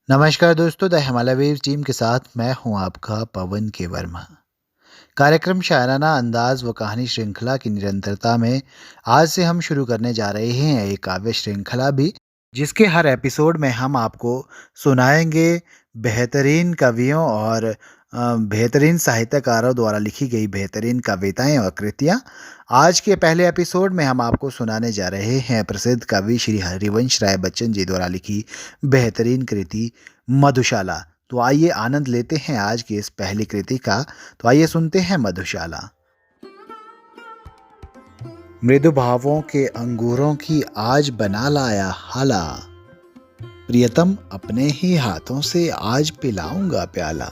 नमस्कार दोस्तों, the Himalaya waves team के साथ मैं हूं आपका पवन के वर्मा। कार्यक्रम शायराना अंदाज व कहानी श्रृंखला की निरंतरता में आज से हम शुरू करने जा रहे हैं एक काव्य श्रृंखला भी, जिसके हर एपिसोड में हम आपको सुनाएंगे बेहतरीन कवियों और बेहतरीन साहित्यकारों द्वारा लिखी गई बेहतरीन कविताएं और कृतियां। आज के पहले एपिसोड में हम आपको सुनाने जा रहे हैं प्रसिद्ध कवि श्री हरिवंश राय बच्चन जी द्वारा लिखी बेहतरीन कृति मधुशाला। तो आइए आनंद लेते हैं आज की इस पहली कृति का। तो आइए सुनते हैं मधुशाला। मृदु भावों के अंगूरों की आज बना लाया हाला, प्रियतम अपने ही हाथों से आज पिलाऊंगा प्याला।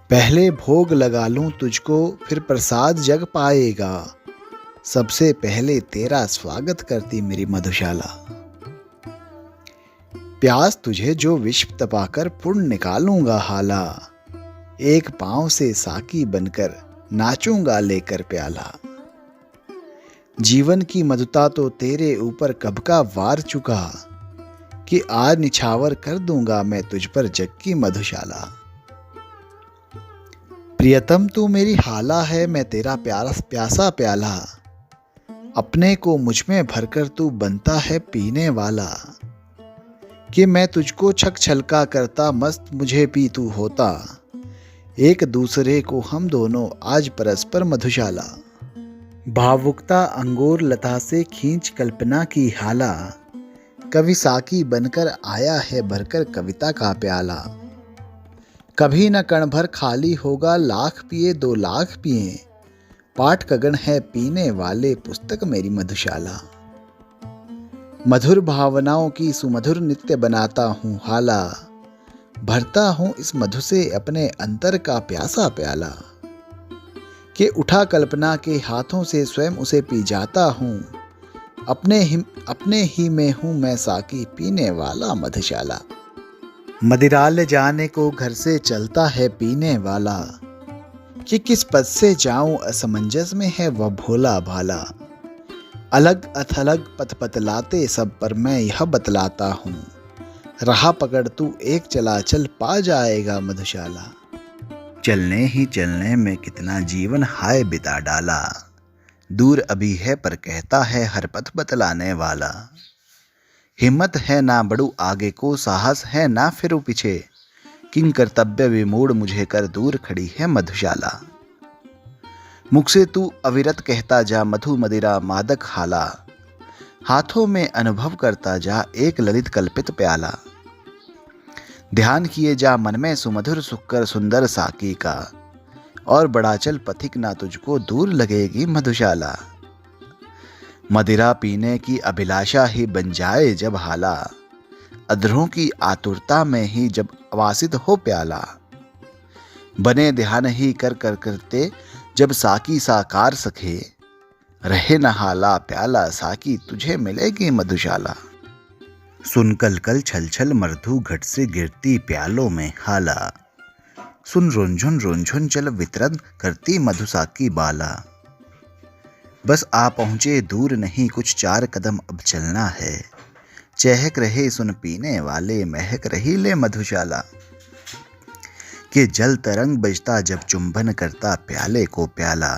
पहले भोग लगा लूं तुझको फिर प्रसाद जग पाएगा, सबसे पहले तेरा स्वागत करती मेरी मधुशाला। प्यास तुझे जो विश्व तपाकर पुण्य निकालूंगा हाला, एक पांव से साकी बनकर नाचूंगा लेकर प्याला। जीवन की मधुता तो तेरे ऊपर कब का वार चुका, कि आज निछावर कर दूंगा मैं तुझ पर जग की मधुशाला। प्रियतम तू मेरी हाला है, मैं तेरा प्यासा प्याला, अपने को मुझ में भरकर तू बनता है पीने वाला। कि मैं तुझको छक छलका करता मस्त मुझे पी तू होता, एक दूसरे को हम दोनों आज परस्पर मधुशाला। भावुकता अंगूर लता से खींच कल्पना की हाला, कवि साकी बनकर आया है भरकर कविता का प्याला। कभी न कण भर खाली होगा, लाख पिए 2 लाख पिए, पाठ कगन है पीने वाले पुस्तक मेरी मधुशाला। मधुर भावनाओं की सुमधुर नित्य बनाता हूँ हाला, भरता हूँ इस मधु से अपने अंतर का प्यासा प्याला। कि उठा कल्पना के हाथों से स्वयं उसे पी जाता हूँ, अपने ही में हूँ मैं साकी पीने वाला मधुशाला। मदिराल जाने को घर से चलता है पीने वाला, कि किस पद से जाऊं असमंजस में है वह भोला भाला। अलग अथलग पथ बतलाते सब पर मैं यह बतलाता हूँ, राह पकड़ तू एक चला चल पा जाएगा मधुशाला। चलने ही चलने में कितना जीवन हाय बिता डाला, दूर अभी है पर कहता है हर पथ बतलाने वाला। हिम्मत है ना बढ़ू आगे को, साहस है ना फिरू पीछे, किंग कर्तव्य विमूढ़ मुझे कर दूर खड़ी है मधुशाला। मुख से तू अविरत कहता जा मधु मदिरा मादक हाला, हाथों में अनुभव करता जा एक ललित कल्पित प्याला। ध्यान किए जा मन में सुमधुर सुक्कर सुंदर साकी का, और बड़ा चल पथिक ना तुझको दूर लगेगी मधुशाला। मदिरा पीने की अभिलाषा ही बन जाए जब हाला, अधरों की आतुरता में ही जब अवासित हो प्याला। बने ध्यान ही कर कर करते जब साकी साकार सखे, रहे न हाला प्याला साकी तुझे मिलेगी मधुशाला। सुन कल कल छल छल मृदु घट से गिरती प्यालों में हाला, सुन रुंझुन रुंझुन चल वितरण करती मधुसाकी बाला। बस आ पहुँचे दूर नहीं कुछ 4 कदम अब चलना है, चहक रहे सुन पीने वाले महक रही ले मधुशाला। कि जल तरंग बजता जब चुंबन करता प्याले को प्याला,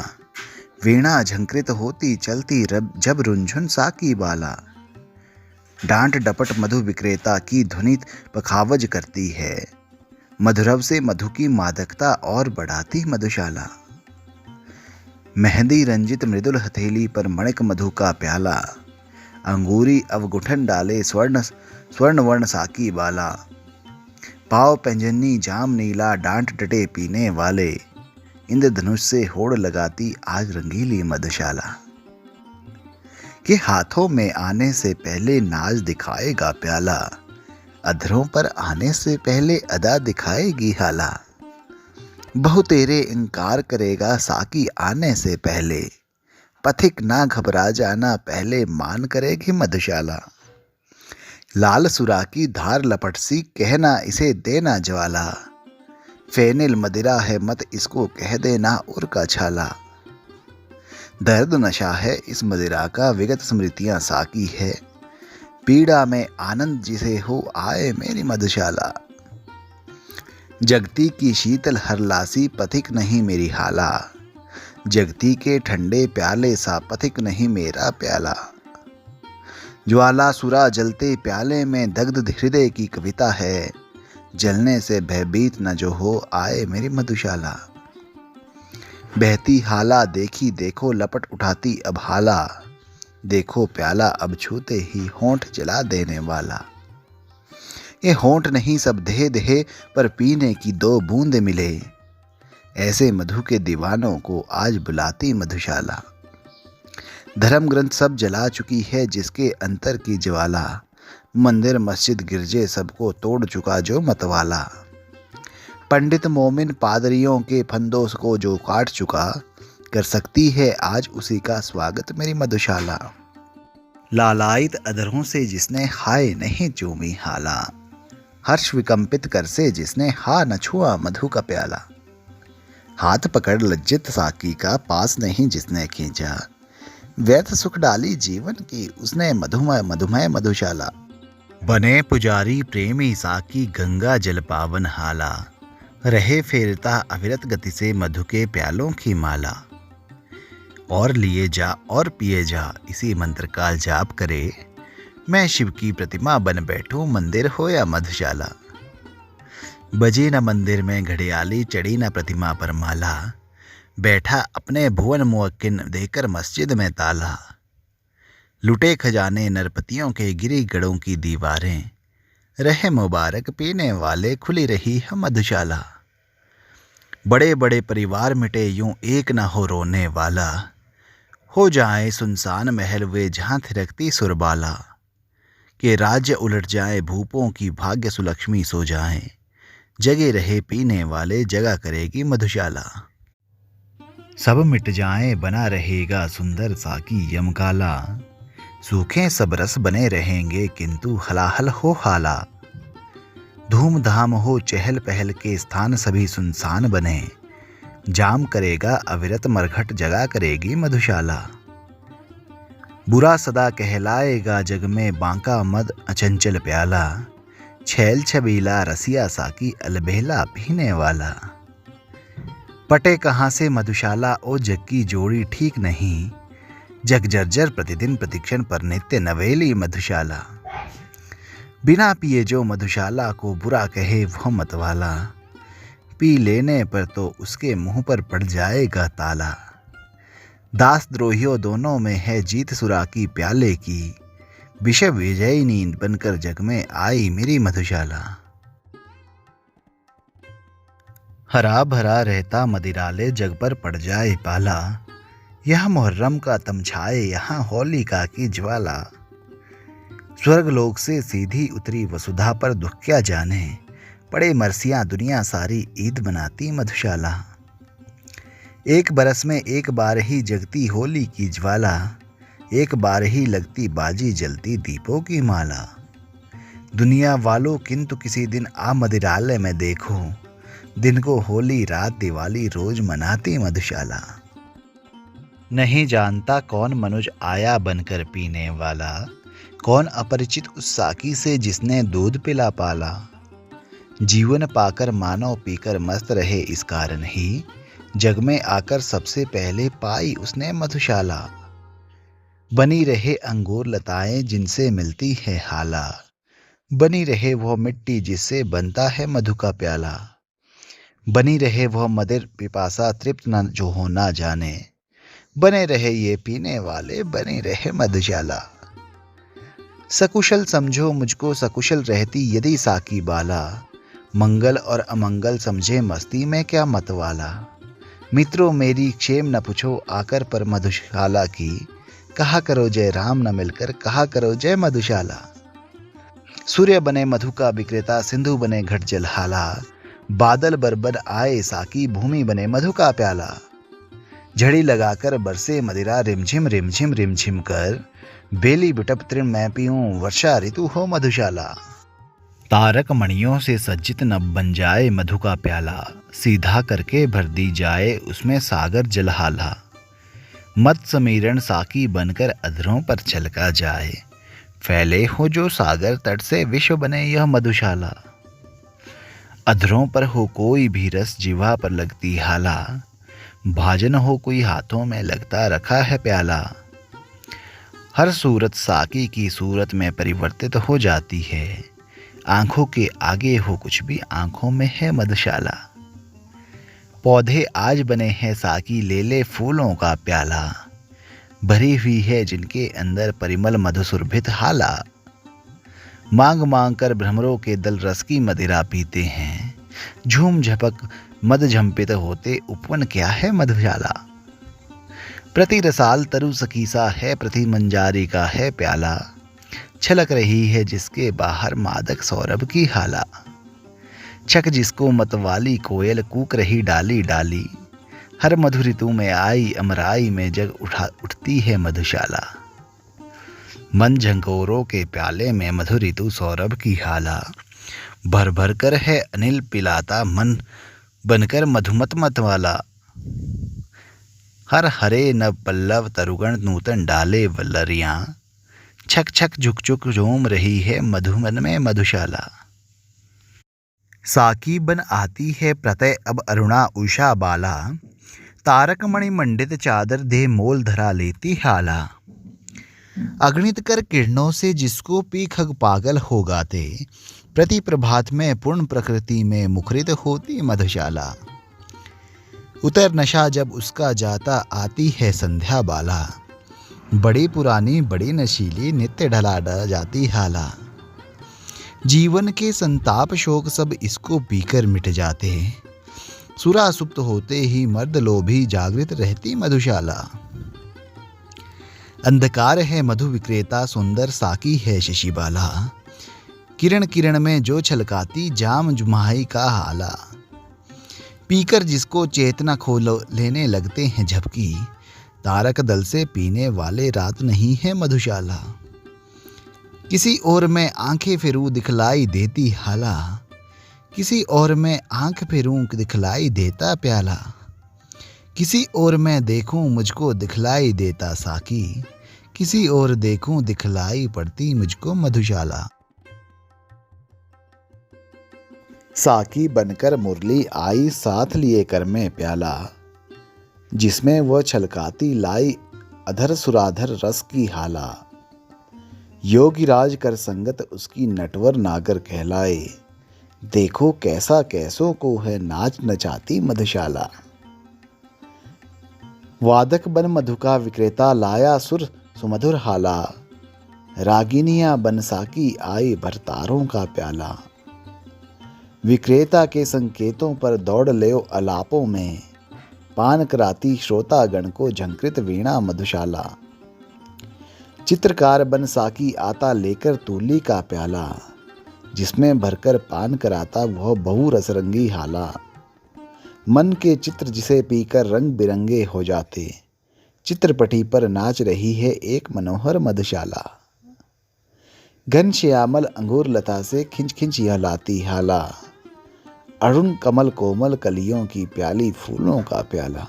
वीणा झंकृत होती चलती जब रुंझुन साकी बाला। डांट डपट मधु विक्रेता की ध्वनि पखावज करती है, मधुरव से मधु की मादकता और बढ़ाती मधुशाला। मेहंदी रंजित मृदुल हथेली पर मणिक मधु का प्याला, अंगूरी अवगुठन डाले स्वर्ण वर्ण साकी बाला। पाव पंजनी जाम नीला डांट डटे पीने वाले, इंद्रधनुष से होड़ लगाती आज रंगीली मधुशाला। कि हाथों में आने से पहले नाज दिखाएगा प्याला, अधरों पर आने से पहले अदा दिखाएगी हाला। बहु तेरे इनकार करेगा साकी आने से पहले, पथिक ना घबरा जाना पहले मान करेगी मधुशाला। लाल सुरा की धार लपट सी कहना इसे देना ज्वाला, फेनिल मदिरा है मत इसको कह देना उर का छाला। दर्द नशा है इस मदिरा का विगत स्मृतियां साकी है, पीड़ा में आनंद जिसे हो आए मेरी मधुशाला। जगती की शीतल हरलासी पथिक नहीं मेरी हाला, जगती के ठंडे प्याले सा पथिक नहीं मेरा प्याला। ज्वाला सुरा जलते प्याले में दग्ध हृदय की कविता है, जलने से भयभीत न जो हो आए मेरी मधुशाला। बहती हाला देखी देखो लपट उठाती अब हाला, देखो प्याला अब छूते ही होंठ जला देने वाला। ये होंठ नहीं सब देह देह पर पीने की दो बूंद मिले, ऐसे मधु के दीवानों को आज बुलाती मधुशाला। धर्म ग्रंथ सब जला चुकी है जिसके अंतर की ज्वाला, मंदिर मस्जिद गिरजे सबको तोड़ चुका जो मतवाला। पंडित मोमिन पादरियों के फंदों को जो काट चुका, कर सकती है आज उसी का स्वागत मेरी मधुशाला। लालायित अधरों से जिसने हाय नहीं चूमी हाला, हर्ष विकंपित कर से जिसने हा न छुआ मधु का प्याला। हाथ पकड़ लज्जित साकी का पास नहीं जिसने खींचा, व्यर्थ सुख डाली जीवन की उसने मधुमय मधुमय मधुशाला। बने पुजारी प्रेमी साकी गंगा जल पावन हाला, रहे फेरता अविरत गति से मधु के प्यालों की माला। और लिए जा और पिए जा इसी मंत्र का जाप करे, मैं शिव की प्रतिमा बन बैठूं मंदिर हो या मधुशाला। बजी न मंदिर में घड़ियाली चढ़ी न प्रतिमा पर माला, बैठा अपने भुवन मुअक्किन देकर मस्जिद में ताला। लुटे खजाने नरपतियों के गिरी गढ़ों की दीवारें, रहे मुबारक पीने वाले खुली रही है मधुशाला। बड़े बड़े परिवार मिटे यूं एक ना हो रोने वाला, हो जाए सुनसान महल वे जहाँ थिरकती सुरबाला। के राज्य उलट जाए भूपों की भाग्य सुलक्ष्मी सो जाए, जगे रहे पीने वाले जगा करेगी मधुशाला। सब मिट जाए बना रहेगा सुंदर साकी यमकाला, सूखे सब रस बने रहेंगे किंतु हलाहल हो हाला। धूमधाम हो चहल पहल के स्थान सभी सुनसान बने, जाम करेगा अविरत मरघट जगा करेगी मधुशाला। बुरा सदा कहलाएगा जग में बांका मद अचंचल प्याला, छैल छबीला रसिया साकी अलबेला पीने वाला। पटे कहाँ से मधुशाला ओ जग की जोड़ी ठीक नहीं, जग जर्जर प्रतिदिन प्रतिक्षण पर नित्य नवेली मधुशाला। बिना पिए जो मधुशाला को बुरा कहे वह मतवाला, पी लेने पर तो उसके मुंह पर पड़ जाएगा ताला। दास द्रोहियों दोनों में है जीत सुरा की प्याले की, विषय विजयी नींद बनकर जग में आई मेरी मधुशाला। हरा भरा रहता मदिराले जग पर पड़ जाए पाला, यह मुहर्रम का तमछाए यहाँ होलिका की ज्वाला। स्वर्ग लोक से सीधी उतरी वसुधा पर दुख क्या जाने, पड़े मरसियाँ दुनिया सारी ईद बनाती मधुशाला। एक बरस में एक बार ही जगती होली की ज्वाला, एक बार ही लगती बाजी जलती दीपों की माला। दुनिया वालों किंतु किसी दिन आ मदिरालय में देखो, दिन को होली रात दिवाली रोज मनाती मधुशाला। नहीं जानता कौन मनुज आया बनकर पीने वाला, कौन अपरिचित उस साकी से जिसने दूध पिला पाला। जीवन पाकर मानव पीकर मस्त रहे इस कारण ही, जग में आकर सबसे पहले पाई उसने मधुशाला। बनी रहे अंगूर लताएं जिनसे मिलती है हाला, बनी रहे वह मिट्टी जिससे बनता है मधु का प्याला। बनी रहे वह मदिर पिपासा तृप्त न जो हो ना जाने, बने रहे ये पीने वाले बनी रहे मधुशाला। सकुशल समझो मुझको सकुशल रहती यदि साकी बाला, मंगल और अमंगल समझे मस्ती में क्या मतवाला। मित्रों मेरी क्षेम न पूछो आकर पर मधुशाला की, कहा करो जय राम न मिलकर कहा करो जय मधुशाला। सूर्य बने मधु का विक्रेता सिंधु बने घट जल हाला, बादल बरबर आए साकी भूमि बने मधु का प्याला। झड़ी लगाकर बरसे मदिरा रिमझिम रिमझिम रिमझिम कर, बेली बिटप तृण मैं पीऊं वर्षा ऋतु हो मधुशाला। तारक मणियों से सज्जित नभ बन जाए मधु का प्याला, सीधा करके भर दी जाए उसमें सागर जलहाला। मत समीरण साकी बनकर अधरों पर छलका जाए, फैले हो जो सागर तट से विश्व बने यह मधुशाला। अधरों पर हो कोई भी रस जीवा पर लगती हाला। भाजन हो कोई हाथों में लगता रखा है प्याला। हर सूरत साकी की सूरत में परिवर्तित हो जाती है। आंखों के आगे हो कुछ भी आंखों में है मधुशाला। पौधे आज बने हैं साकी ले ले फूलों का प्याला। भरी हुई है जिनके अंदर परिमल मधुसुरभित हाला। मांग मांग कर भ्रमरों के दल रस की मदिरा पीते हैं। झूम झपक मद झंपित होते उपवन क्या है मधुशाला। प्रति रसाल तरु सखीसा है प्रति मंजारी का है प्याला। छलक रही है जिसके बाहर मादक सौरभ की हाला। छक जिसको मतवाली कोयल कूक रही डाली डाली। हर मधु ऋतु में आई अमराई में जग उठती है मधुशाला। मन झंकोरों के प्याले में मधु ऋतु सौरभ की हाला। भर भर कर है अनिल पिलाता मन बनकर मधुमत मत वाला। हर हरे नव पल्लव तरुगण नूतन डाले वल्लरियाँ। छक छक झुक झुक झूम रही है मधुमन में मधुशाला। साकी बन आती है प्रत्यय अब अरुणा उषा बाला। तारक मणि मंडित चादर दे मोल धरा लेती हाला। अगणित कर किरणों से जिसको पी खग पागल हो गाते। प्रति प्रभात में पूर्ण प्रकृति में मुखरित होती मधुशाला। उतर नशा जब उसका जाता आती है संध्या बाला। बड़ी पुरानी बड़ी नशीली नित्य ढला जाती हाला। जीवन के संताप शोक सब इसको पीकर मिट जाते। सुरा सुप्त होते ही मर्द लोभी जागृत रहती मधुशाला। अंधकार है मधु विक्रेता सुंदर साकी है शशिबाला। किरण किरण में जो छलकाती जाम जुमाही का हाला। पीकर जिसको चेतना खो लेने लगते हैं झपकी। तारक दल से पीने वाले रात नहीं है मधुशाला। किसी और में आंखें फिरूं दिखलाई देती हाला। किसी और में आंख फिरूं दिखलाई देता प्याला। किसी और मैं देखूं मुझको दिखलाई देता साकी। किसी और देखूं दिखलाई पड़ती मुझको मधुशाला। साकी बनकर मुरली आई साथ लिए कर में प्याला। जिसमें वह छलकाती लाई अधर सुराधर रस की हाला। योगी राज कर संगत उसकी नटवर नागर कहलाए। देखो कैसा कैसों को है नाच नचाती मधुशाला। वादक बन मधु का विक्रेता लाया सुर सुमधुर हाला। रागिनियां बन साकी आई भरतारों का प्याला। विक्रेता के संकेतों पर दौड़ ले अलापों में। पान कराती श्रोतागण को झंकृत वीणा मधुशाला। चित्रकार बन साकी आता लेकर तूली का प्याला। जिसमें भरकर पान कराता वह बहु रसरंगी हाला। मन के चित्र जिसे पीकर रंग बिरंगे हो जाते। चित्रपटी पर नाच रही है एक मनोहर मधुशाला। घन श्यामल अंगूर लता से खिंच खिंच यह लाती हाला। अरुण कमल कोमल कलियों की प्याली फूलों का प्याला।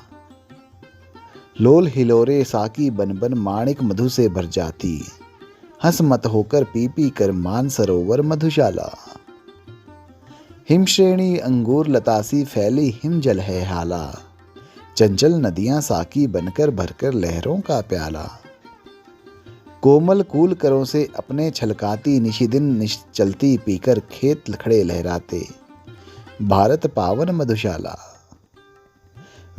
लोल हिलोरे साकी बन बन माणिक मधु से भर जाती। हंस मत होकर पी पी कर मान सरोवर मधुशाला। हिमश्रेणी अंगूर लतासी फैली हिमजल है हाला। चंचल नदियां साकी बनकर भरकर लहरों का प्याला। कोमल कूल करों से अपने छलकाती निशिदिन चलती पीकर खेत खड़े लहराते। भारत पावन मधुशाला।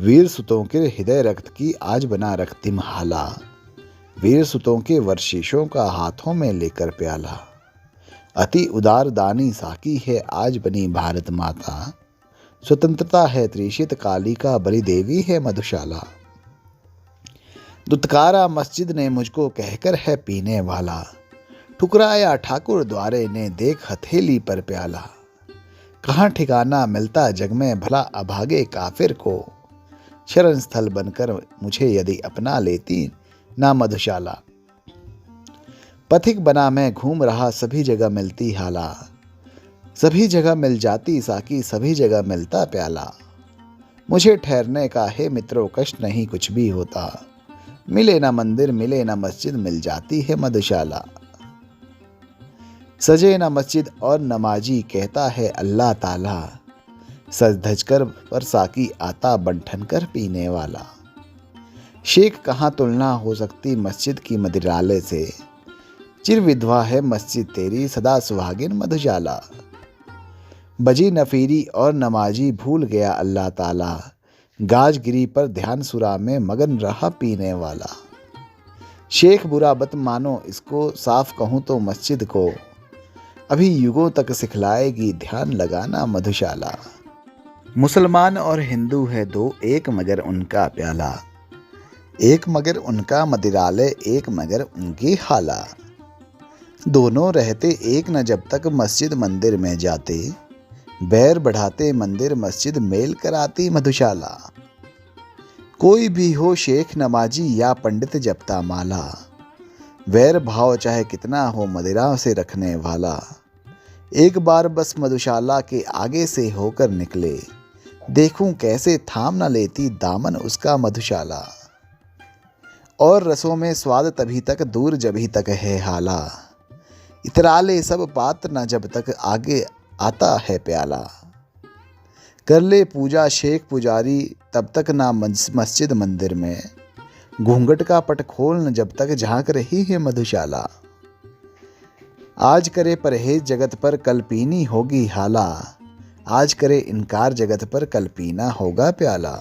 वीर सुतों के हृदय रक्त की आज बना रक्तिम हाला। वीर सुतों के वर्षिशों का हाथों में लेकर प्याला। अति उदार दानी साकी है आज बनी भारत माता। स्वतंत्रता है त्रिशित काली का बलि देवी है मधुशाला। दुत्कारा मस्जिद ने मुझको कहकर है पीने वाला। ठुकराया ठाकुर द्वारे ने देख हथेली पर प्याला। कहाँ ठिकाना मिलता जग में भला अभागे काफिर को। शरण स्थल बनकर मुझे यदि अपना लेती ना मधुशाला। पथिक बना मैं घूम रहा सभी जगह मिलती हाला। सभी जगह मिल जाती साकी सभी जगह मिलता प्याला। मुझे ठहरने का है मित्रों कष्ट नहीं कुछ भी होता। मिले ना मंदिर मिले ना मस्जिद मिल जाती है मधुशाला। सजे न मस्जिद और नमाजी, कहता है अल्लाह ताला। सज धज कर पर साकी आता बंठन कर पीने वाला। शेख कहाँ तुलना हो सकती मस्जिद की मदिराले से। चिर विधवा है मस्जिद तेरी, सदा सुहागिन मधुशाला। बजी नफीरी और नमाजी, भूल गया अल्लाह ताला। गाजगिरी पर ध्यान सुरा में मगन रहा पीने वाला। शेख बुरा बत मानो इसको, साफ कहूँ तो मस्जिद को अभी युगों तक सिखलाएगी ध्यान लगाना मधुशाला। मुसलमान और हिंदू है दो, एक मगर उनका प्याला। एक मगर उनका मदिराले, एक मगर उनकी हाला। दोनों रहते एक न जब तक मस्जिद मंदिर में जाते। बैर बढ़ाते मंदिर मस्जिद, मेल कराती मधुशाला। कोई भी हो शेख नमाजी या पंडित जपता माला। वैर भाव चाहे कितना हो मदिरा से रखने वाला। एक बार बस मधुशाला के आगे से होकर निकले। देखूं कैसे थाम न लेती दामन उसका मधुशाला। और रसों में स्वाद तभी तक, दूर जभी तक है हाला। इतराले सब पात्र न जब तक, आगे आता है प्याला। कर ले पूजा शेख पुजारी, तब तक ना मस्जिद मंदिर में। घूंघट का पट खोल न जब तक, झांक रही है मधुशाला। आज करे परहेज जगत पर, कल पीनी होगी हाला। आज करे इनकार जगत पर, कल पीना होगा प्याला।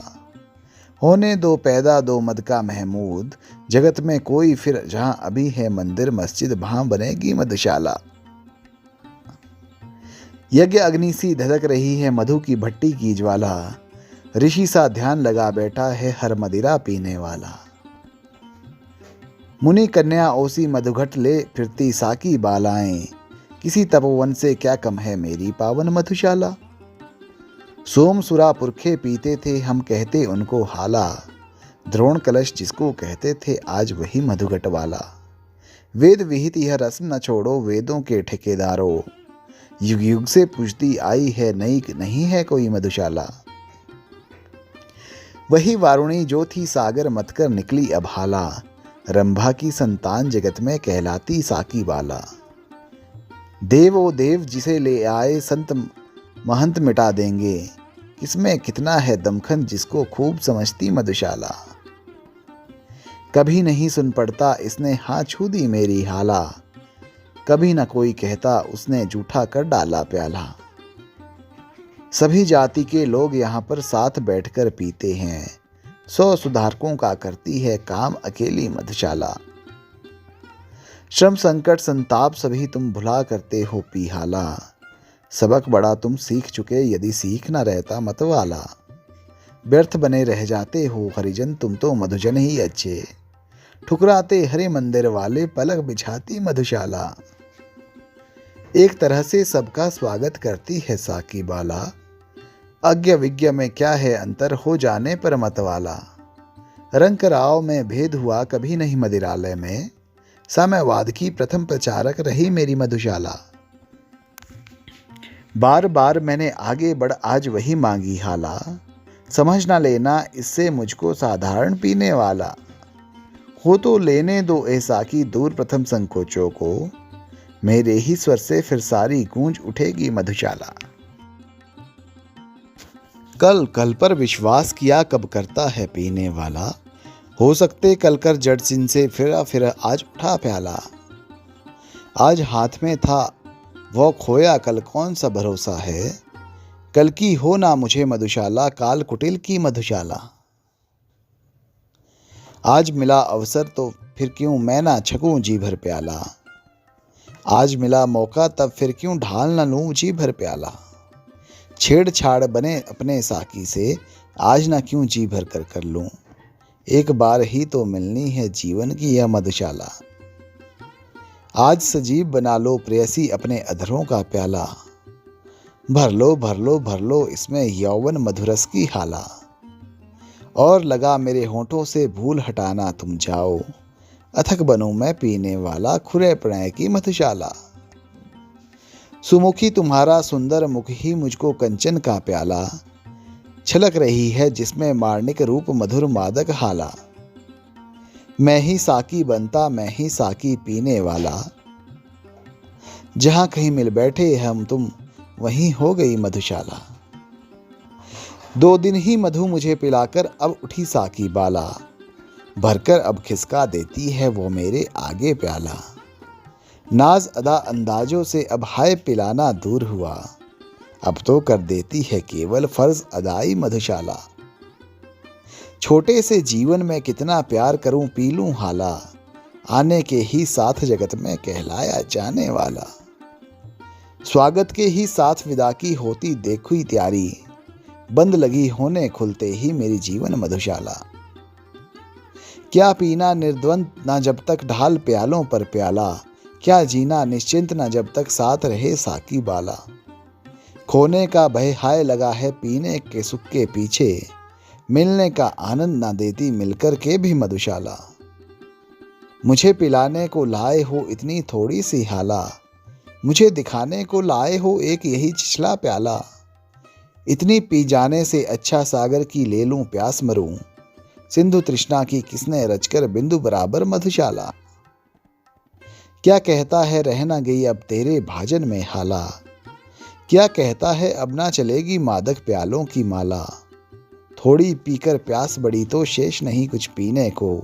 होने दो पैदा दो मद का महमूद, जगत में कोई फिर जहां अभी है मंदिर मस्जिद, वहां बनेगी मधुशाला। यज्ञ अग्नि सी धधक रही है मधु की भट्टी की ज्वाला। ऋषि सा ध्यान लगा बैठा है हर मदिरा पीने वाला। मुनि कन्या ओसी मधुघट ले फिरती साकी बालाएं। किसी तपोवन से क्या कम है मेरी पावन मधुशाला। सोम सुरा पुरखे पीते थे हम, कहते उनको हाला। द्रोण कलश जिसको कहते थे, आज वही मधुघट वाला। वेद विहित यह रस्म न छोड़ो वेदों के ठेकेदारों। युग युग से पूछती आई है नई नहीं है कोई मधुशाला। वही वारुणी जो थी सागर मत कर निकली अब हाला। रंभा की संतान जगत में कहलाती साकी बाला। देव ओ देव जिसे ले आए संत महंत मिटा देंगे। किसमें कितना है दमखन जिसको खूब समझती मधुशाला। कभी नहीं सुन पड़ता इसने हाँ छू दी मेरी हाला। कभी न कोई कहता उसने जूठा कर डाला प्याला। सभी जाति के लोग यहाँ पर साथ बैठकर पीते हैं। 100 सुधारकों का करती है काम अकेली मधुशाला। श्रम संकट संताप सभी तुम भुला करते हो पी हाला। सबक बड़ा तुम सीख चुके यदि सीख न रहता मतवाला। व्यर्थ बने रह जाते हो हरिजन तुम तो मधुजन ही अच्छे। ठुकराते हरे मंदिर वाले पलक बिछाती मधुशाला। एक तरह से सबका स्वागत करती है साकी बाला। अज्ञ विज्ञ में क्या है अंतर हो जाने पर मतवाला। रंग कराव में भेद हुआ कभी नहीं मदिरालय में। साम्यवाद की प्रथम प्रचारक रही मेरी मधुशाला। बार बार मैंने आगे बढ़ आज वही मांगी हाला। समझ ना लेना इससे मुझको साधारण पीने वाला। हो तो लेने दो ऐसा की दूर प्रथम संकोचों को। मेरे ही स्वर से फिर सारी गूंज उठेगी मधुशाला। कल कल पर विश्वास किया कब करता है पीने वाला। हो सकते कल कर जड़ सिन से फिर आज उठा प्याला। आज हाथ में था वो खोया कल कौन सा भरोसा है। कल की हो ना मुझे मधुशाला, काल कुटिल की मधुशाला। आज मिला अवसर तो फिर क्यों मैं ना छकूं जी भर प्याला। आज मिला मौका तब फिर क्यों ढाल न लूं जी भर प्याला। छेड़छाड़ बने अपने साकी से, आज ना क्यों जी भर कर लूं। एक बार ही तो मिलनी है जीवन की यह मधुशाला। आज सजीव बना लो प्रेयसी अपने अधरों का प्याला। भर लो भर लो भर लो इसमें यौवन मधुरस की हाला। और लगा मेरे होठों से भूल हटाना तुम जाओ। अथक बनूं मैं पीने वाला खुरे प्रणय की मधुशाला। सुमुखी तुम्हारा सुंदर मुख ही मुझको कंचन का प्याला। छलक रही है जिसमें मार्निक रूप मधुर मादक हाला। मैं ही साकी बनता मैं ही साकी पीने वाला। जहाँ कहीं मिल बैठे हम तुम वहीं हो गई मधुशाला। 2 दिन ही मधु मुझे पिलाकर अब उठी साकी बाला, भरकर अब खिसका देती है वो मेरे आगे प्याला। नाज अदा अंदाजों से अब हाय पिलाना दूर हुआ, अब तो कर देती है केवल फर्ज अदाई मधुशाला। छोटे से जीवन में कितना प्यार करूं पी लूं हाला, आने के ही साथ जगत में कहलाया जाने वाला। स्वागत के ही साथ विदा की होती देखुई त्यारी, बंद लगी होने खुलते ही मेरी जीवन मधुशाला। क्या पीना निर्द्वंद ना जब तक ढाल प्यालों पर प्याला, क्या जीना निश्चिंत ना जब तक साथ रहे साकी बाला। खोने का भय हाय लगा है पीने के सुख के पीछे, मिलने का आनंद ना देती मिलकर के भी मधुशाला। मुझे पिलाने को लाए हो इतनी थोड़ी सी हाला, मुझे दिखाने को लाए हो एक यही छिछला प्याला। इतनी पी जाने से अच्छा सागर की ले लूं प्यास मरूं, सिंधु तृष्णा की किसने रचकर बिंदु बराबर मधुशाला। क्या कहता है रह ना गई अब तेरे भाजन में हाला, क्या कहता है अब ना चलेगी मादक प्यालों की माला। थोड़ी पीकर प्यास बढ़ी तो शेष नहीं कुछ पीने को,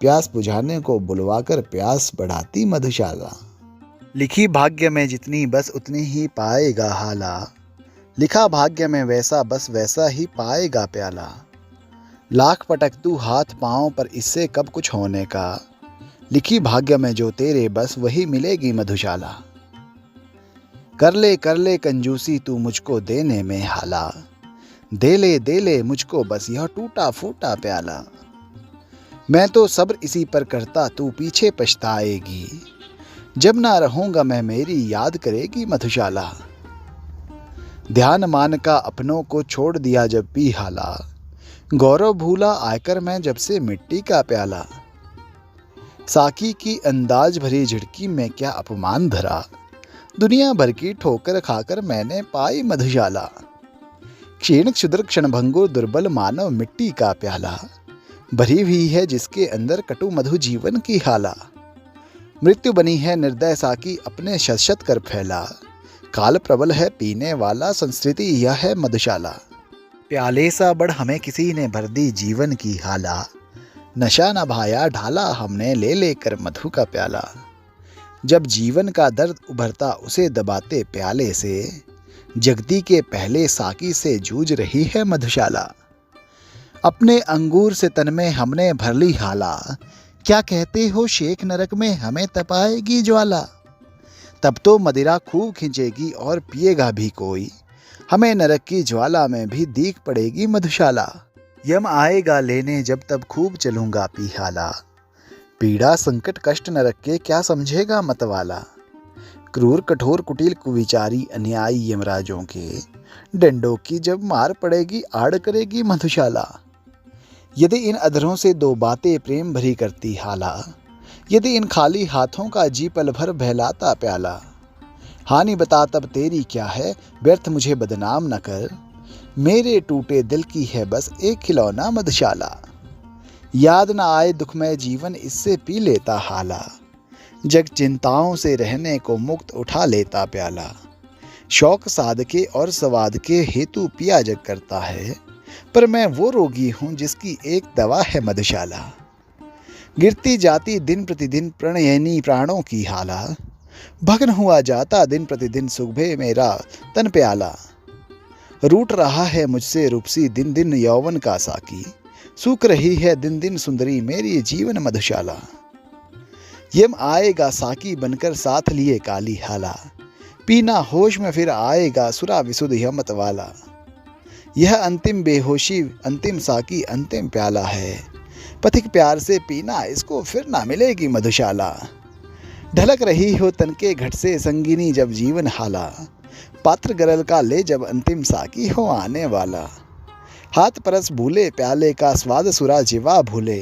प्यास बुझाने को बुलवाकर प्यास बढ़ाती मधुशाला। लिखी भाग्य में जितनी बस उतनी ही पाएगा हाला, लिखा भाग्य में वैसा बस वैसा ही पाएगा प्याला। लाख पटक तू हाथ पाँव पर इससे कब कुछ होने का, लिखी भाग्य में जो तेरे बस वही मिलेगी मधुशाला। कर ले कंजूसी तू मुझको देने में हाला, दे ले मुझको बस यह टूटा फूटा प्याला। मैं तो सब्र इसी पर करता तू पीछे पछताएगी, जब ना रहूंगा मैं मेरी याद करेगी मधुशाला। ध्यान मान का अपनों को छोड़ दिया जब पी हाला, गौरव भूला आयकर मैं जब से मिट्टी का प्याला। साकी की अंदाज भरी झिड़की में क्या अपमान धरा, दुनिया भर की ठोकर खाकर मैंने पाई मधुशाला। क्षीण क्षुद्र क्षणभंगुर दुर्बल मानव मिट्टी का प्याला, भरी हुई है जिसके अंदर कटु मधु जीवन की हाला। मृत्यु बनी है निर्दय साकी अपने शत शत कर फैला, काल प्रबल है पीने वाला संस्कृति यह है मधुशाला। प्याले सा बढ़ हमें किसी ने भर दी जीवन की हाला, नशा न भाया ढाला हमने ले लेकर मधु का प्याला। जब जीवन का दर्द उभरता उसे दबाते प्याले से, जगती के पहले साकी से जूझ रही है मधुशाला। अपने अंगूर से तन में हमने भर ली हाला, क्या कहते हो शेख नरक में हमें तपाएगी ज्वाला। तब तो मदिरा खूब खिंचेगी और पिएगा भी कोई, हमें नरक की ज्वाला में भी दीख पड़ेगी मधुशाला। यम आएगा लेने जब तब खूब चलूंगा पी हाला, पीड़ा संकट कष्ट नरक के क्या समझेगा मतवाला। क्रूर कठोर कुटिल कुविचारी अन्यायी यमराजों के, डंडों की जब मार पड़ेगी आड़ करेगी मधुशाला। यदि इन अधरों से दो बातें प्रेम भरी करती हाला, यदि इन खाली हाथों का जी पल भर बहलाता प्याला। हानि बता तब तेरी क्या है व्यर्थ मुझे बदनाम न कर, मेरे टूटे दिल की है बस एक खिलौना मधुशाला। याद न आए दुखमय जीवन इससे पी लेता हाला, जग चिंताओं से रहने को मुक्त उठा लेता प्याला। शौक साधके और स्वाद के हेतु पिया जग करता है, पर मैं वो रोगी हूँ जिसकी एक दवा है मधुशाला। गिरती जाती दिन प्रतिदिन प्रणयनी प्राणों की हाला, भग्न हुआ जाता दिन प्रतिदिन सुबह मेरा तन प्याला। रूठ रहा है मुझसे रूपसी दिन दिन यौवन का साकी, सूख रही है दिन दिन सुंदरी मेरी जीवन मधुशाला। यम आएगा साकी बनकर साथ लिए काली हाला, पीना होश में फिर आएगा सुरा विशुद्ध यमत वाला। यह अंतिम बेहोशी अंतिम साकी अंतिम प्याला है, पथिक प्यार से पीना इसको फिर ना मिलेगी मधुशाला। ढलक रही हो तन के घट से संगिनी जब जीवन हाला, पात्र गरल का ले जब अंतिम साकी हो आने वाला। हाथ परस भूले प्याले का स्वाद सुरा जिवा भूले,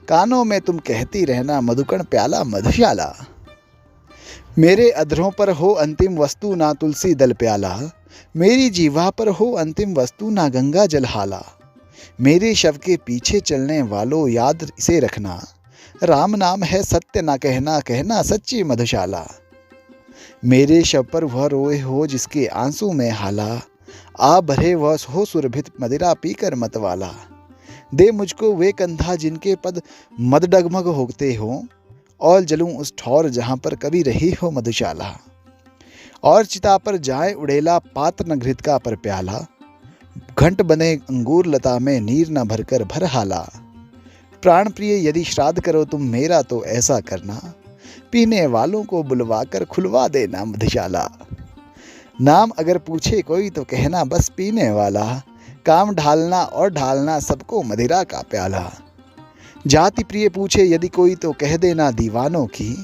कानों में तुम कहती रहना मधुकण प्याला मधुशाला। मेरे अधरों पर हो अंतिम वस्तु ना तुलसी दल प्याला, मेरी जीवा पर हो अंतिम वस्तु ना गंगा जल हाला। मेरे शव के पीछे चलने वालों याद इसे रखना, राम नाम है सत्य ना कहना कहना सच्ची मधुशाला। मेरे शव पर वह रोए हो जिसके आंसू में हाला, आ भरे वह हो सुरभित मदिरा पीकर मतवाला। दे मुझको वे कंधा जिनके पद मद डगमग होते हो, और जलूं उस ठौर जहाँ पर कभी रही हो मधुशाला। और चिता पर जाए उड़ेला पात्र न घृत का पर प्याला, घंट बने अंगूर लता में नीर न भरकर भर हाला। प्राण प्रिय यदि श्राद्ध करो तुम मेरा तो ऐसा करना, पीने वालों को बुलवाकर खुलवा देना मधुशाला। नाम अगर पूछे कोई तो कहना बस पीने वाला, काम ढालना और ढालना सबको मदिरा का प्याला। जाति प्रिय पूछे यदि कोई तो कह देना दीवानों की,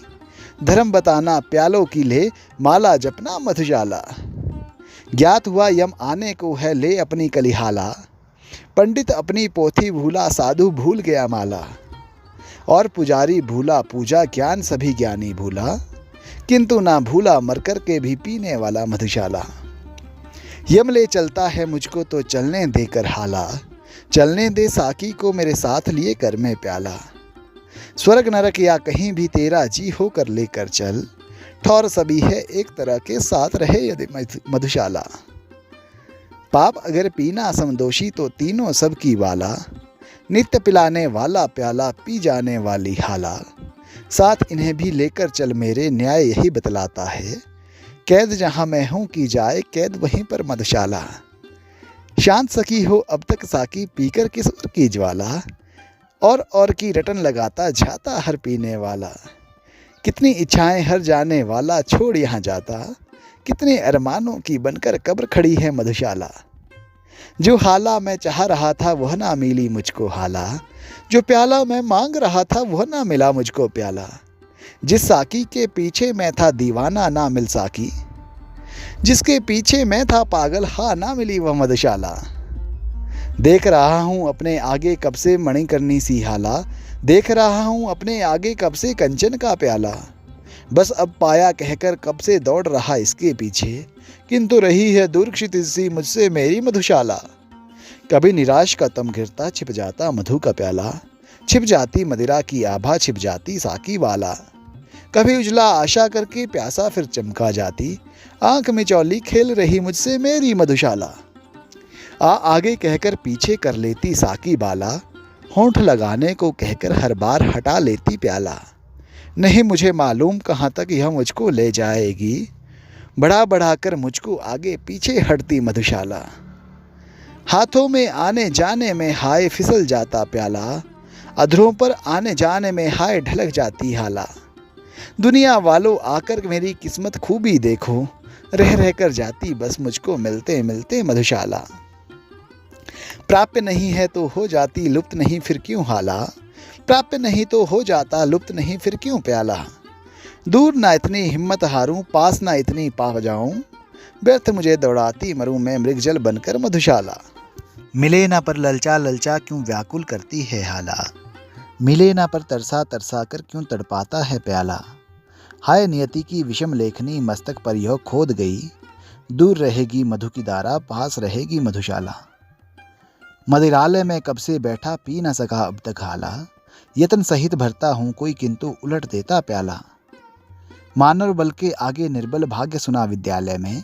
धर्म बताना प्यालों की ले माला जपना मधुशाला। ज्ञात हुआ यम आने को है ले अपनी कलिहाला, पंडित अपनी पोथी भूला साधु भूल गया माला। और पुजारी भूला पूजा ज्ञान सभी ज्ञानी भूला, किंतु ना भूला मरकर के भी पीने वाला मधुशाला। यम ले चलता है मुझको तो चलने देकर हाला, चलने दे साकी को मेरे साथ लिए कर में प्याला। स्वर्ग नरक या कहीं भी तेरा जी होकर लेकर चल, ठौर सभी है एक तरह के साथ रहे यदि मधुशाला। पाप अगर पीना समदोषी तो तीनों सबकी वाला, नित्य पिलाने वाला प्याला पी जाने वाली हाला। साथ इन्हें भी लेकर चल मेरे न्याय यही बतलाता है, कैद जहाँ मैं हूँ की जाए कैद वहीं पर मधुशाला। शांत सखी हो अब तक साकी पीकर किस और की ज्वाला, और की रटन लगाता जाता हर पीने वाला। कितनी इच्छाएं हर जाने वाला छोड़ यहाँ जाता, कितने अरमानों की बनकर कब्र खड़ी है मधुशाला। जो हाला मैं चाह रहा था वह ना मिली मुझको हाला, जो प्याला मैं मांग रहा था वह ना मिला मुझको प्याला। जिस साकी के पीछे मैं था दीवाना ना मिल साकी, जिसके पीछे मैं था पागल हा ना मिली वह मधुशाला। देख रहा हूँ अपने आगे कब से मणिकर्णी सी हाला, देख रहा हूँ अपने आगे कब से कंचन का प्याला। बस अब पाया कहकर कब से दौड़ रहा इसके पीछे, किंतु रही है दूर क्षितिज सी मुझसे मेरी मधुशाला। कभी निराश का तम घिरता छिप जाता मधु का प्याला, छिप जाती मदिरा की आभा छिप जाती साकी वाला। कभी उजला आशा करके प्यासा फिर चमका जाती, आंख में चौली खेल रही मुझसे मेरी मधुशाला। आगे कहकर पीछे कर लेती साकी बाला, होंठ लगाने को कहकर हर बार हटा लेती प्याला। नहीं मुझे मालूम कहाँ तक यह मुझको ले जाएगी, बढ़ा बढ़ा कर मुझको आगे पीछे हटती मधुशाला। हाथों में आने जाने में हाय फिसल जाता प्याला, अधरों पर आने जाने में हाय ढलक जाती हाला। दुनिया वालों आकर मेरी किस्मत खूबी देखो, रह रह कर जाती बस मुझको मिलते मिलते मधुशाला। प्राप्य नहीं है तो हो जाती लुप्त नहीं फिर क्यों हाला, प्राप्य नहीं तो हो जाता लुप्त नहीं फिर क्यों प्याला। दूर ना इतनी हिम्मत हारूं पास ना इतनी पा जाऊं, व्यर्थ मुझे दौड़ाती मरूं मैं मृगजल बनकर मधुशाला। मिले ना पर ललचा ललचा क्यों व्याकुल करती है हाला, मिले ना पर तरसा तरसा कर क्यों तड़पाता है प्याला। हाय नियति की विषम लेखनी मस्तक पर यह खोद गई, दूर रहेगी मधु की धारा पास रहेगी मधुशाला। मदिरालय में कब से बैठा पी न सका अब तक हाला, यतन सहित भरता हूँ कोई किंतु उलट देता प्याला। मानव बल के आगे निर्बल भाग्य सुना विद्यालय में,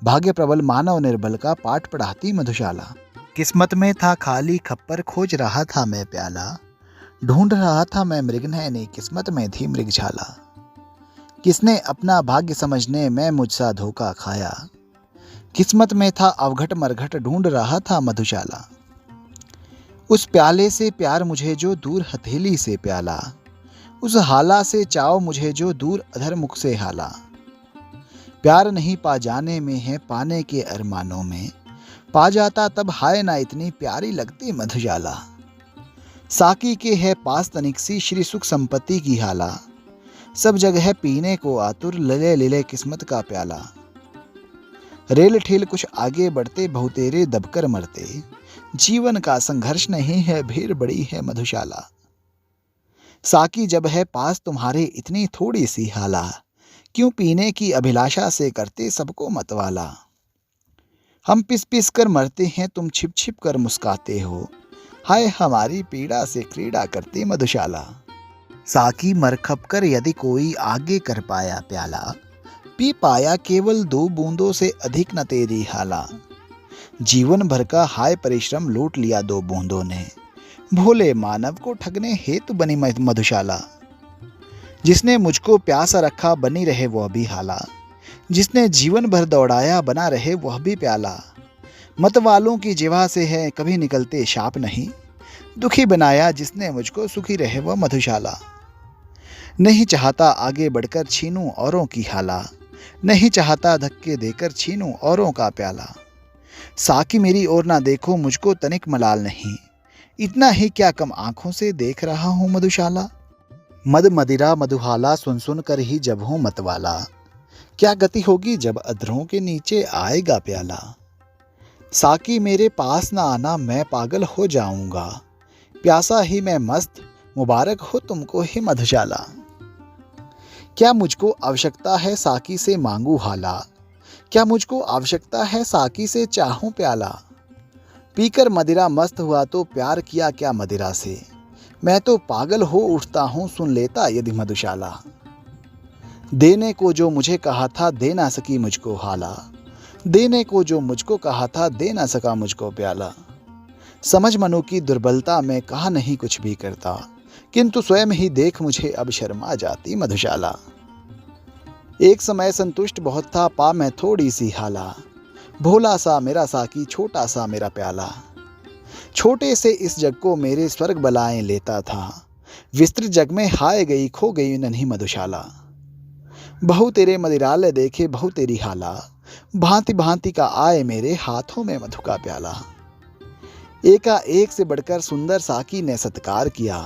भाग्य प्रबल मानव निर्बल का पाठ पढ़ाती मधुशाला। किस्मत में था खाली खप्पर खोज रहा था मैं प्याला, ढूंढ रहा था मैं मृगनयनी किस्मत में थी मृगशाला। किसने अपना भाग्य समझने में मुझसा धोखा खाया, किस्मत में था अवघट मरघट ढूंढ रहा था मधुशाला। उस प्याले से प्यार मुझे जो दूर हथेली से प्याला, उस हाला से चाव मुझे जो दूर अधर मुख से हाला। प्यार नहीं पा जाने में है पाने के अरमानों में, पा जाता तब हाय ना इतनी प्यारी लगती मधुशाला। साकी के है पास तनिक सी श्री सुख संपत्ति की हाला, सब जगह पीने को आतुर लले लिले किस्मत का प्याला। रेल ठेल कुछ आगे बढ़ते बहुतेरे दबकर मरते, जीवन का संघर्ष नहीं है भीड़ बड़ी है मधुशाला। साकी जब है पास तुम्हारे इतनी थोड़ी सी हाला, क्यों पीने की अभिलाषा से करते सबको मतवाला। हम पिस पिस कर मरते हैं तुम छिप छिप कर मुस्काते हो, हाय हमारी पीड़ा से क्रीड़ा करते मधुशाला। साकी मरखप कर यदि कोई आगे कर पाया प्याला, पी पाया केवल 2 बूंदों से अधिक न तेरी हाला। जीवन भर का हाय परिश्रम लूट लिया 2 बूंदों ने, भोले मानव को ठगने हेतु बनी मधुशाला। जिसने मुझको प्यासा रखा बनी रहे वह भी हाला, जिसने जीवन भर दौड़ाया बना रहे वह भी प्याला। मत वालों की जिह्वा से है कभी निकलते शाप नहीं, दुखी बनाया जिसने मुझको सुखी रहे वह मधुशाला। नहीं चाहता आगे बढ़कर छीनूं औरों की हाला, नहीं चाहता धक्के देकर छीनूं औरों का प्याला। साकी मेरी ओर ना देखो मुझको तनिक मलाल नहीं, इतना ही क्या कम आंखों से देख रहा हूँ मधुशाला। मद मदिरा मधुहाला सुन सुन कर ही जब हूँ मतवाला, क्या गति होगी जब अधरों के नीचे आएगा प्याला। साकी मेरे पास ना आना मैं पागल हो जाऊंगा, प्यासा ही मैं मस्त मुबारक हो तुमको ही मधुशाला। क्या मुझको आवश्यकता है साकी से मांगू हाला, क्या मुझको आवश्यकता है साकी से चाहूं प्याला। पीकर मदिरा मस्त हुआ तो प्यार किया क्या मदिरा से, मैं तो पागल हो उठता हूँ सुन लेता यदि मधुशाला। देने को जो मुझे कहा था दे ना सकी मुझको हाला, देने को जो मुझको कहा था दे ना सका मुझको प्याला। समझ मनो की दुर्बलता में कहा नहीं कुछ भी करता, किंतु स्वयं ही देख मुझे अब शर्मा जाती मधुशाला। एक समय संतुष्ट बहुत था पा मैं थोड़ी सी हाला, भोला सा मेरा साकी छोटा सा मेरा प्याला। छोटे से इस जग को मेरे स्वर्ग बलाएं लेता था, विस्तृत जग में हाय गई खो गई नन्ही मधुशाला। बहु तेरे मदिरालय देखे बहु तेरी हाला, भांति भांति का आए मेरे हाथों में मधु का प्याला। एका एक से बढ़कर सुंदर साकी ने सत्कार किया,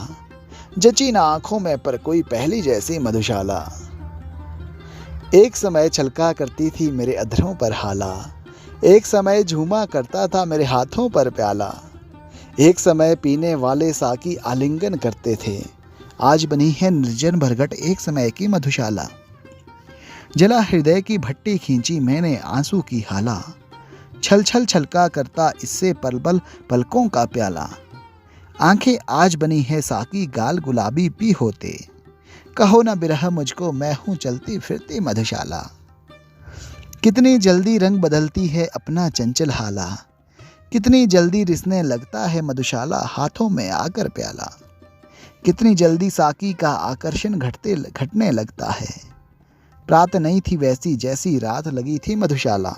जची न आंखों में पर कोई पहली जैसी मधुशाला। एक समय छलका करती थी मेरे अधरों पर हाला, एक समय झूमा करता था मेरे हाथों पर प्याला। एक समय पीने वाले साकी आलिंगन करते थे, आज बनी है निर्जन भरगट एक समय की मधुशाला। जला हृदय की भट्टी खींची मैंने आंसू की हाला, छल छल छलका करता इससे पलबल पलकों का प्याला। आंखें आज बनी है साकी गाल गुलाबी पी होते, कहो न बिरह मुझको मैं हूँ चलती फिरती मधुशाला। कितनी जल्दी रंग बदलती है अपना चंचल हाला, कितनी जल्दी रिसने लगता है मधुशाला हाथों में आकर प्याला। कितनी जल्दी साकी का आकर्षण घटने लगता है, प्रात नहीं थी वैसी जैसी रात लगी थी मधुशाला।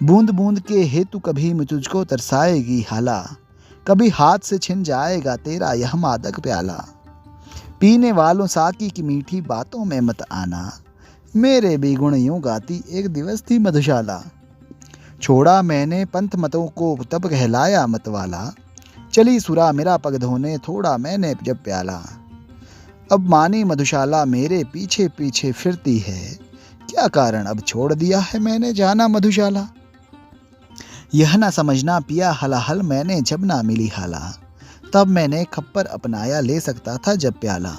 बूंद बूंद के हेतु कभी तुझको तरसाएगी हाला, कभी हाथ से छिन जाएगा तेरा यह मादक प्याला। पीने वालों साकी की मीठी बातों में मत आना, मेरे भी गुण यूं गाती एक दिवस थी मधुशाला। छोड़ा मैंने पंथ मतों को तब कहलाया मतवाला, चली सुरा मेरा पग धोने थोड़ा मैंने जब प्याला। अब मानी मधुशाला मेरे पीछे पीछे फिरती है, क्या कारण अब छोड़ दिया है मैंने जाना मधुशाला। यह ना समझना पिया हलाहल मैंने जब ना मिली हाला, तब मैंने खप्पर अपनाया ले सकता था जब प्याला।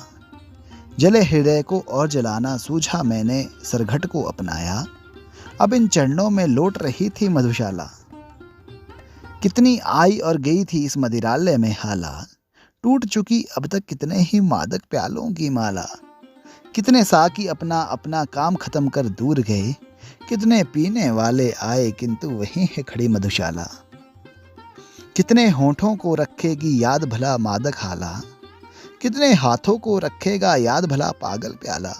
जले हृदय को और जलाना सूझा मैंने सरघट को अपनाया, अब इन चरणों में लौट रही थी मधुशाला। कितनी आई और गई थी इस मदिरालय में हाला, टूट चुकी अब तक कितने ही मादक प्यालों की माला। कितने साकी अपना अपना काम खत्म कर दूर गए, कितने पीने वाले आए किंतु वहीं है खड़ी मधुशाला। कितने होठों को रखेगी याद भला मादक हाला, कितने हाथों को रखेगा याद भला पागल प्याला।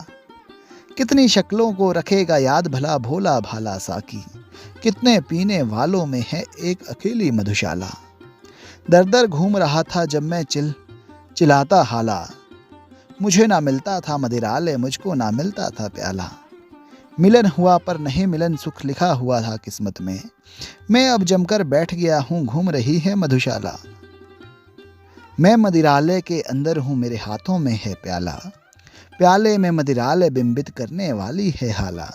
कितनी शक्लों को रखेगा याद भला भोला भाला साकी, कितने पीने वालों में है एक अकेली मधुशाला। दर दर घूम रहा था जब मैं चिल्लाता हाला, मुझे ना मिलता था मदिरालय मुझको ना मिलता था प्याला। मिलन हुआ पर नहीं मिलन सुख लिखा हुआ था किस्मत में, मैं अब जमकर बैठ गया हूँ घूम रही है मधुशाला। मैं मदिरालय के अंदर हूँ मेरे हाथों में है प्याला, प्याले में मदिरालय बिंबित करने वाली है हाला।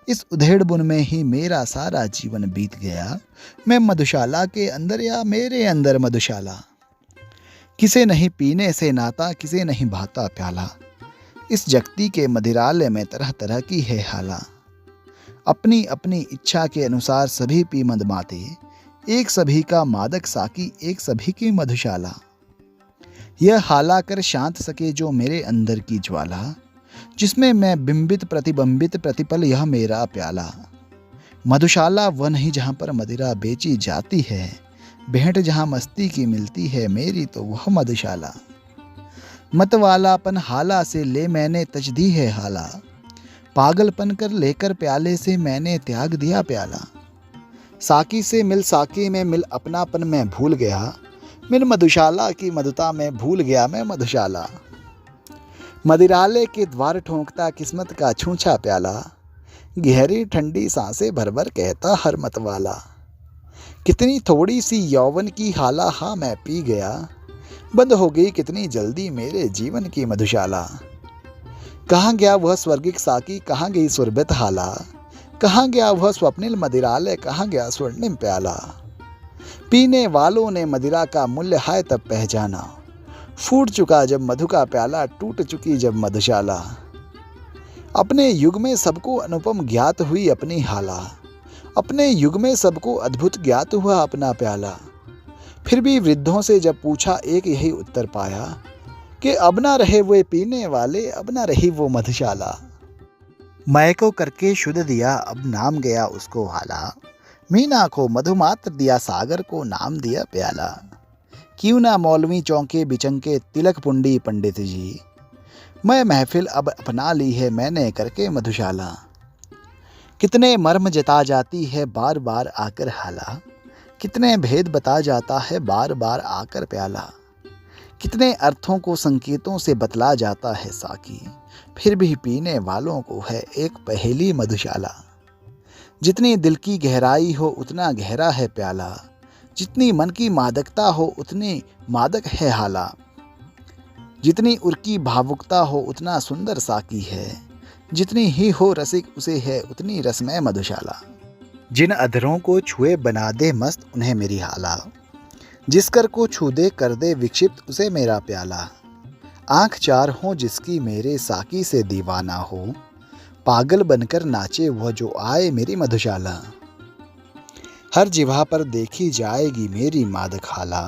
इस उधेड़ बुन में ही मेरा सारा जीवन बीत गया, मैं मधुशाला के अंदर या मेरे अंदर मधुशाला। किसे नहीं पीने से नाता किसे नहीं भाता प्याला, इस जगती के मदिरालय में तरह तरह की है हाला। अपनी अपनी इच्छा के अनुसार सभी पी मदमाते, एक सभी का मादक साकी एक सभी की मधुशाला। यह हाला कर शांत सके जो मेरे अंदर की ज्वाला, जिसमें मैं बिंबित प्रतिबिंबित प्रतिपल यह मेरा प्याला। मधुशाला वह नहीं जहाँ पर मदिरा बेची जाती है, भेंट जहाँ मस्ती की मिलती है मेरी तो वह मधुशाला। मतवालापन हाला से ले मैंने तज दी है हाला, पागलपन कर लेकर प्याले से मैंने त्याग दिया प्याला। साकी से मिल साकी में मिल अपनापन मैं भूल गया, मिल मधुशाला की मधुता में भूल गया मैं मधुशाला। मदिराले के द्वार ठोंकता किस्मत का छूछा प्याला, गहरी ठंडी सांसें भर भर कहता हर मतवाला। कितनी थोड़ी सी यौवन की हाला हाँ मैं पी गया, बंद हो गई कितनी जल्दी मेरे जीवन की मधुशाला। कहाँ गया वह स्वर्गिक साकी, कहाँ गई सुरभित हाला, कहाँ गया वह स्वप्निल मदिरालय, कहाँ गया स्वर्णिम प्याला। पीने वालों ने मदिरा का मूल्य हाय तब पहचाना, फूट चुका जब मधु का प्याला, टूट चुकी जब मधुशाला। अपने युग में सबको अनुपम ज्ञात हुई अपनी हाला, अपने युग में सबको अद्भुत ज्ञात हुआ अपना प्याला। फिर भी वृद्धों से जब पूछा एक यही उत्तर पाया, कि अब ना रहे वो पीने वाले, अब ना रही वो मधुशाला। मैं को करके शुद्ध दिया अब नाम गया उसको हाला, मीना को मधुमात्र दिया सागर को नाम दिया प्याला। क्यों ना मौलवी चौंके बिचंके तिलक पुंडी पंडित जी, मैं महफिल अब अपना ली है मैंने करके मधुशाला। कितने मर्म जता जाती है बार बार आकर हाला, कितने भेद बता जाता है बार बार आकर प्याला। कितने अर्थों को संकेतों से बतला जाता है साकी, फिर भी पीने वालों को है एक पहेली मधुशाला। जितनी दिल की गहराई हो उतना गहरा है प्याला, जितनी मन की मादकता हो उतनी मादक है हाला। जितनी उर्की भावुकता हो उतना सुंदर साकी है, जितनी ही हो रसिक उसे है उतनी रसमय मधुशाला। जिन अधरों को छुए बना दे मस्त उन्हें मेरी हाला, जिस कर को छू दे कर दे विक्षिप्त उसे मेरा प्याला। आँख चार हो जिसकी मेरे साकी से दीवाना हो, पागल बनकर नाचे वह जो आए मेरी मधुशाला। हर जिह्वा पर देखी जाएगी मेरी मादक हाला,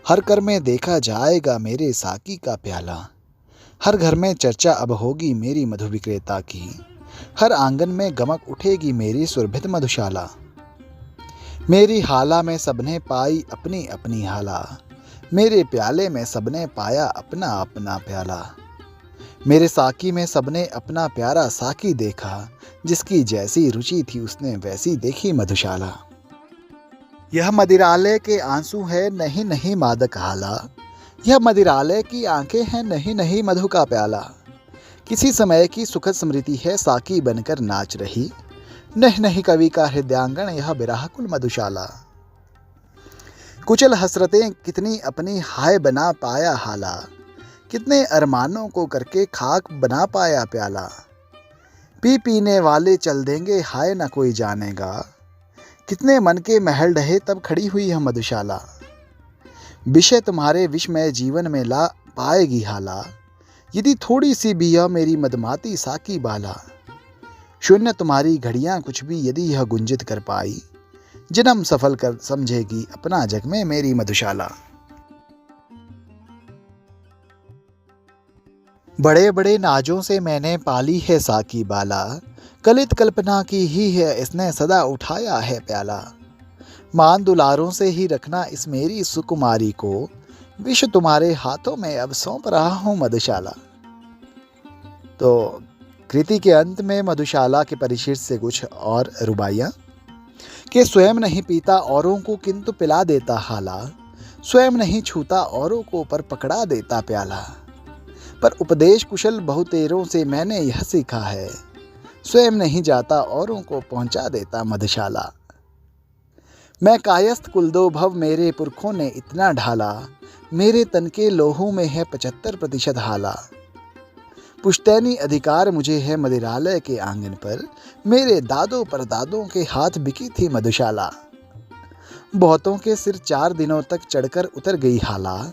हर कर में देखा जाएगा मेरे साकी का प्याला। हर घर में चर्चा अब होगी मेरी मधु विक्रेता की, हर आंगन में गमक उठेगी मेरी सुरभित मधुशाला। मेरी हाला में सबने पाई अपनी अपनी हाला, मेरे प्याले में सबने पाया अपना अपना प्याला। मेरे साकी में सबने अपना प्यारा साकी देखा, जिसकी जैसी रुचि थी उसने वैसी देखी मधुशाला। यह मदिरालय के आंसू है नहीं नहीं मादक हाला, यह मदिरालय की आंखें हैं नहीं नहीं मधु का प्याला। किसी समय की सुखद स्मृति है साकी बनकर नाच रही, नहीं नहीं कवि का हृदयांगन यह बिरहकुल मधुशाला। कुचल हसरतें कितनी अपनी हाय बना पाया हाला, कितने अरमानों को करके खाक बना पाया प्याला। पी पीने वाले चल देंगे हाय न कोई जानेगा, कितने मन के महल ढहे तब खड़ी हुई यह मधुशाला। विषय तुम्हारे विषमय जीवन में ला पाएगी हाला, यदि थोड़ी सी भी यह मेरी मदमाती साकी बाला। शून्य तुम्हारी घड़ियां कुछ भी यदि यह गुंजित कर पाई, जन्म सफल कर समझेगी अपना जग में मेरी मधुशाला। बड़े बड़े नाजों से मैंने पाली है साकी बाला, कलित कल्पना की ही है इसने सदा उठाया है प्याला। मान दुलारों से ही रखना इस मेरी सुकुमारी को, विष तुम्हारे हाथों में अब सौंप रहा हूँ मधुशाला। तो कृति के अंत में मधुशाला के परिशीर्ष से कुछ और रुबाइयाँ कि स्वयं नहीं पीता औरों को किंतु पिला देता हाला, स्वयं नहीं छूता औरों को पर पकड़ा देता प्याला। पर उपदेश कुशल बहुतेरों से मैंने यह सीखा है, स्वयं नहीं जाता औरों को पहुंचा देता मधुशाला। मैं कायस्थ कुलदो भव मेरे पुरखों ने इतना ढाला, मेरे तन के लोहू में है 75% हाला। पुश्तैनी अधिकार मुझे है मदिरालय के आंगन पर, मेरे दादों परदादों के हाथ बिकी थी मधुशाला। बहुतों के सिर 4 दिनों तक चढ़कर उतर गई हाला,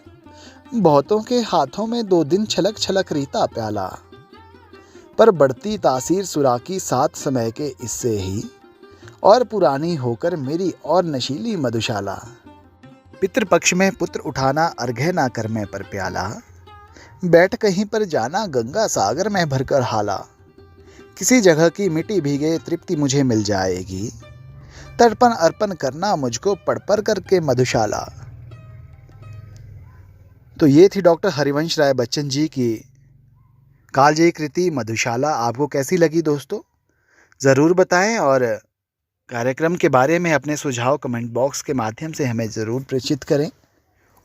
बहुतों के हाथों में 2 दिन छलक छलक रीता प्याला। पर बढ़ती तासीर सुराकी 7 समय के इससे ही, और पुरानी होकर मेरी और नशीली मधुशाला। पितृपक्ष में पुत्र उठाना अर्घ्य ना कर में पर प्याला, बैठ कहीं पर जाना गंगा सागर में भरकर हाला, किसी जगह की मिट्टी भीगे तृप्ति मुझे मिल जाएगी, तर्पण अर्पण करना मुझको पढ़ पढ़ करके मधुशाला। तो ये थी डॉक्टर हरिवंश राय बच्चन जी की कालजयी कृति मधुशाला। आपको कैसी लगी दोस्तों, ज़रूर बताएं और कार्यक्रम के बारे में अपने सुझाव कमेंट बॉक्स के माध्यम से हमें ज़रूर प्रेषित करें।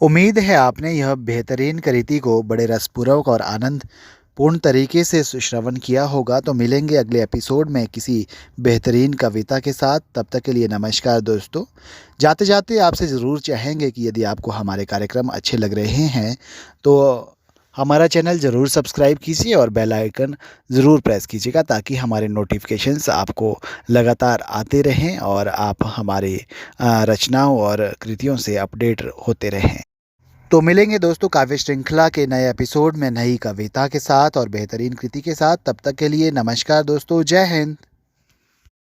उम्मीद है आपने यह बेहतरीन कृति को बड़े रसपूर्वक और आनंद पूर्ण तरीके से श्रवण किया होगा। तो मिलेंगे अगले एपिसोड में किसी बेहतरीन कविता के साथ। तब तक के लिए नमस्कार दोस्तों। जाते जाते आपसे ज़रूर चाहेंगे कि यदि आपको हमारे कार्यक्रम अच्छे लग रहे हैं तो हमारा चैनल ज़रूर सब्सक्राइब कीजिए और बेल आइकन ज़रूर प्रेस कीजिएगा, ताकि हमारे नोटिफिकेशंस आपको लगातार आते रहें और आप हमारे रचनाओं और कृतियों से अपडेट होते रहें। तो मिलेंगे दोस्तों काव्य श्रृंखला के नए एपिसोड में नई कविता के साथ और बेहतरीन कृति के साथ। तब तक के लिए नमस्कार दोस्तों, जय हिंद।